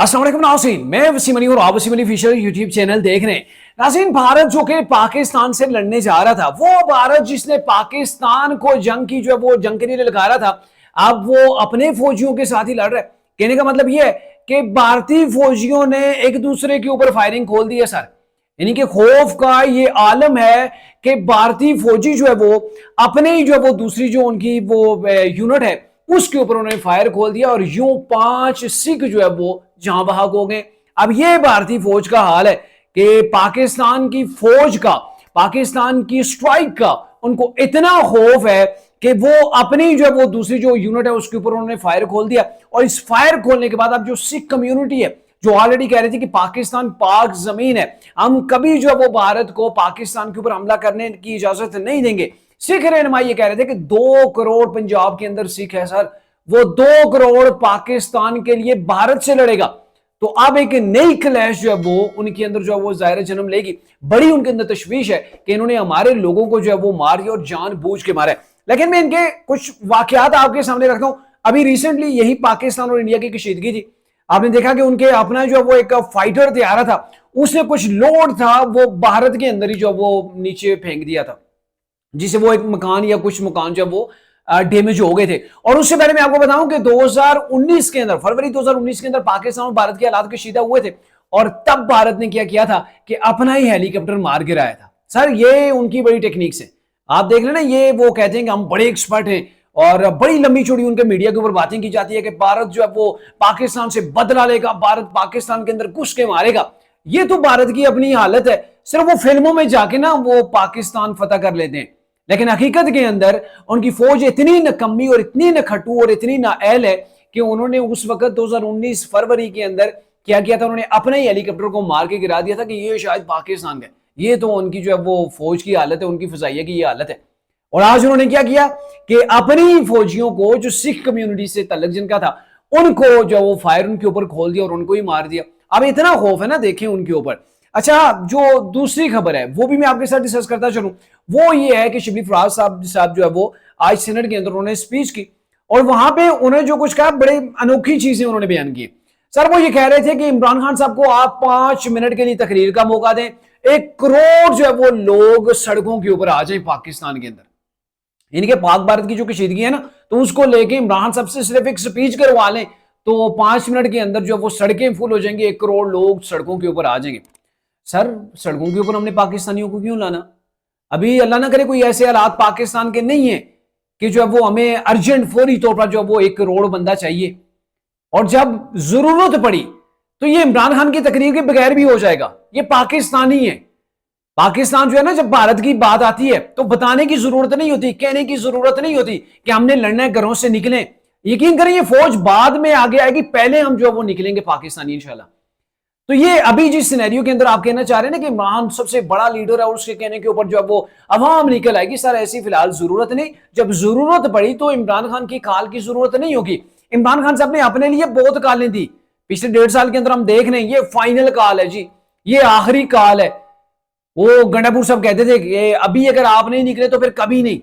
अस्सलाम वालेकुम नाज़रीन, मैं वसीम अली और आप Wasim Ali official YouTube channel देख रहे हैं। नाज़रीन, भारत जो कि पाकिस्तान से लड़ने जा रहा था, वो भारत जिसने पाकिस्तान को जंग की जो है वो जंग के लिए लगा रहा था, अब वो अपने फौजियों के साथ ही लड़ रहा है। कहने का मतलब ये है कि भारतीय फौजियों ने एक दूसरे के ऊपर फायरिंग खोल दी है सर। यानी कि खौफ का ये आलम है कि भारतीय फौजी जो है वो अपने ही जो है वो दूसरी जो उनकी वो यूनिट है उसके ऊपर उन्होंने फायर खोल दिया और यूं 5 सिख जो है वो जहां बहक हो गए। अब ये भारतीय फौज का हाल है कि पाकिस्तान की फौज का, पाकिस्तान की स्ट्राइक का उनको इतना खौफ है कि वो अपनी जो है वो दूसरी जो यूनिट है उसके ऊपर उन्होंने फायर खोल दिया। और इस फायर खोलने के बाद अब जो सिख कम्युनिटी है जो ऑलरेडी कह रही थी कि पाकिस्तान पाक जमीन है, हम कभी जो है वो भारत को पाकिस्तान के ऊपर हमला करने की इजाजत नहीं देंगे, सिख रहनुमा ये कह रहे थे कि 2 करोड़ पंजाब के अंदर सिख है सर, वो 2 करोड़ पाकिस्तान के लिए भारत से लड़ेगा। तो अब एक नई क्लैश जो है वो उनके अंदर जो है वो जाहिर जन्म लेगी। बड़ी उनके अंदर तशवीश है कि इन्होंने हमारे लोगों को जो है वो मार दिया और जानबूझ के मारा है। लेकिन मैं इनके कुछ वाकयात आपके सामने रखता हूं। अभी रिसेंटली यही पाकिस्तान और इंडिया की कशीदगी थी। आपने देखा कि उनके अपना जो वो एक फाइटर तैयार था, उसने कुछ लोड था वो भारत के अंदर ही जो वो नीचे फेंक दिया था, जिसे वो एक मकान या कुछ मकान जो वो डैमेज हो गए थे। और उससे पहले मैं आपको बताऊं कि 2019 के अंदर, फरवरी 2019 के अंदर पाकिस्तान और भारत के हालात कशीदा हुए थे और तब भारत ने क्या किया था कि अपना ही हेलीकॉप्टर मार गिराया था। सर ये उनकी बड़ी टेक्निक्स है, आप देख लेना। ये वो कहते हैं कि हम बड़े एक्सपर्ट हैं और बड़ी लंबी चौड़ी उनके मीडिया के ऊपर बातें की जाती है कि भारत जो है वो पाकिस्तान से बदला लेगा, भारत पाकिस्तान के अंदर घुस के मारेगा। ये तो भारत की अपनी हालत है, सिर्फ वो फिल्मों में जाके ना वो पाकिस्तान फतह कर लेते हैं, लेकिन हकीकत के अंदर उनकी फौज इतनी नकम्मी और इतनी नखटू और इतनी नाअहल है कि उन्होंने उस वक्त 2019 फरवरी के अंदर क्या किया था, उन्होंने अपने ही हेलीकॉप्टर को मार के गिरा दिया था कि ये शायद पाकिस्तान का। ये तो उनकी जो है वो फौज की हालत है, उनकी फजाइया की ये हालत है। और आज उन्होंने क्या किया कि अपनी फौजियों को जो सिख कम्युनिटी से तल्लक जिनका था उनको जो वो फायर उनके ऊपर खोल दिया और उनको ही मार दिया। अब इतना खौफ है ना, देखें उनके ऊपर। अच्छा, जो दूसरी खबर है वो भी मैं आपके साथ डिस्कस करता चलूं, वो ये है कि शिबली फराज साहब जो है वो आज सेनेट के अंदर उन्होंने स्पीच की और वहां पे उन्होंने जो कुछ कहा बड़े अनोखी चीजें उन्होंने बयान की। सर वो ये कह रहे थे कि इमरान खान साहब को आप 5 मिनट के लिए तकरीर का मौका दें, 1 करोड़ जो है वो लोग सड़कों के ऊपर आ जाए पाकिस्तान के अंदर। इनके पाक भारत की जो कशीदगी है ना, तो उसको लेके इमरान साहब से सिर्फ एक स्पीच करवा लें तो 5 मिनट के अंदर जो वो सड़कें फुल हो जाएंगी, 1 करोड़ लोग सड़कों के ऊपर आ जाएंगे। सर सड़कों के ऊपर हमने पाकिस्तानियों को क्यों लाना? अभी अल्लाह ना करे कोई ऐसे हालात पाकिस्तान के नहीं है कि जो है वो हमें अर्जेंट फौरी तौर पर जो वो 1 करोड़ बंदा चाहिए, और जब जरूरत पड़ी तो ये इमरान खान की तकरीर के बगैर भी हो जाएगा। ये पाकिस्तानी है। पाकिस्तान जो है ना, जब भारत की बात आती है तो बताने की जरूरत नहीं होती, कहने की जरूरत नहीं होती कि हमने लड़ना है, घरों से निकलें। यकीन करें ये फौज बाद में आगे आएगी, पहले हम जो वो निकलेंगे पाकिस्तानी इंशाल्लाह। तो ये अभी जिस सिनेरियो के अंदर आप कहना चाह रहे हैं ना कि इमरान सबसे बड़ा लीडर है और उसके कहने के ऊपर जो वो अवाम निकल आएगी, सर ऐसी फिलहाल जरूरत नहीं। जब जरूरत पड़ी तो इमरान खान की काल की जरूरत नहीं होगी। इमरान खान साहब ने अपने लिए बहुत कालें दी पिछले 1.5 साल के अंदर, हम देख रहे हैं ये फाइनल काल है जी, ये आखिरी काल है। वो गंडापुर साहब कहते थे कि अभी अगर आप नहीं निकले तो फिर कभी नहीं,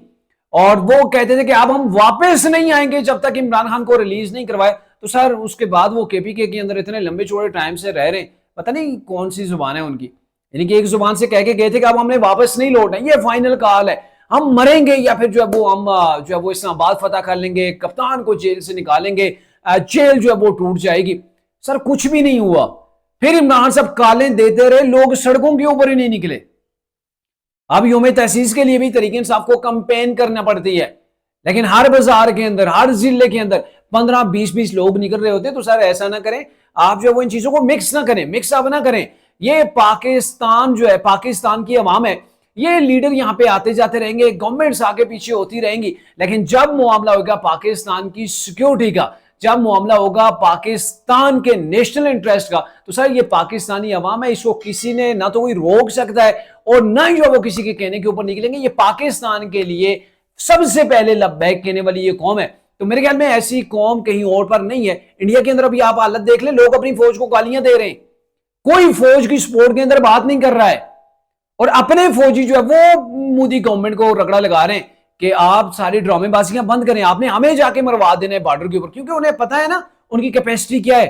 और वो कहते थे कि अब हम वापस नहीं आएंगे जब तक इमरान खान को रिलीज नहीं करवाए। तो सर उसके बाद वो केपीके के अंदर इतने लंबे चौड़े टाइम से रह रहे हैं, पता नहीं कौन सी जुबान है उनकी। यानी कि एक जुबान से कह के गए थे कि अब हमने वापस नहीं लौटना, ये फाइनल काल है, हम मरेंगे या फिर जो है वो हम जो है वो इस्लामाबाद फतह कर लेंगे, कप्तान को जेल से निकालेंगे, जेल जो है वो टूट जाएगी। सर कुछ भी नहीं हुआ, फिर इमरान साहब कालें देते रहे, लोग सड़कों के ऊपर ही नहीं निकले। अब यौम तहसीस के लिए भी तरीके इंसाफ को कंपेन करना पड़ती है, लेकिन हर बाजार के अंदर, हर जिले के अंदर 15-20 लोग निकल रहे होते। तो सर ऐसा ना करें, आप जो वो इन चीजों को मिक्स ना करें, मिक्स अप ना करें। ये पाकिस्तान जो है, पाकिस्तान की अवाम है, ये लीडर यहां पे आते जाते रहेंगे, गवर्नमेंट्स आगे पीछे होती रहेंगी, लेकिन जब मामला होगा पाकिस्तान की सिक्योरिटी का, जब मामला होगा पाकिस्तान के नेशनल इंटरेस्ट का, तो सर ये पाकिस्तानी अवाम है, इसको किसी ने ना तो कोई रोक सकता है और ना ही जो वो किसी के कहने के ऊपर निकलेंगे। ये पाकिस्तान के लिए सबसे पहले लब्बैक कहने वाली ये कौम है। तो मेरे ख्याल में ऐसी कौम कहीं और पर नहीं है। इंडिया के अंदर अभी आप हालत देख लें, लोग अपनी फौज को गालियां दे रहे हैं, कोई फौज की सपोर्ट के अंदर बात नहीं कर रहा है, और अपने फौजी जो है वो मोदी गवर्नमेंट को रगड़ा लगा रहे हैं कि आप सारी ड्रामेबाजियां बंद करें, आपने हमें जाके मरवा देना है बॉर्डर के ऊपर, क्योंकि उन्हें पता है ना उनकी कैपेसिटी क्या है।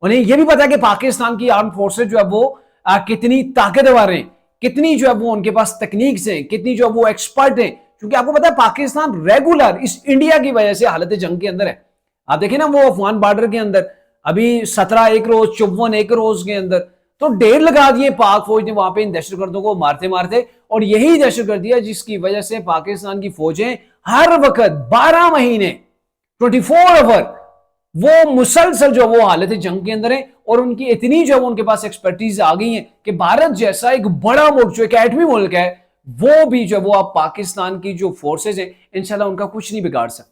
उन्हें यह भी पता है कि पाकिस्तान की आर्म फोर्सेज जो है वो कितनी ताकतवर हैं, कितनी जो है वो उनके पास टेक्निक्स हैं, कितनी जो है वो एक्सपर्ट हैं। क्योंकि आपको पता है पाकिस्तान रेगुलर इस इंडिया की वजह से हालत जंग के अंदर है। आप देखिए ना वो अफगान बॉर्डर के अंदर अभी 17 एक रोज 54 एक रोज के अंदर तो ढेर लगा दिए पाक फौज ने वहां पे इन दहशतगर्दों को मारते मारते। और यही दहशतगर्दी है जिसकी वजह से पाकिस्तान की फौजें हर वक्त 12 महीने 24 आवर वो मुसलसल जो वो हालत जंग के अंदर है। और उनकी इतनी जो उनके पास एक्सपर्टीज आ गई है कि भारत जैसा एक बड़ा मुल्क जो एक एटमी मुल्क है वो भी जो वो आप पाकिस्तान की जो फोर्सेज है इंशाल्लाह उनका कुछ नहीं बिगाड़ सकता।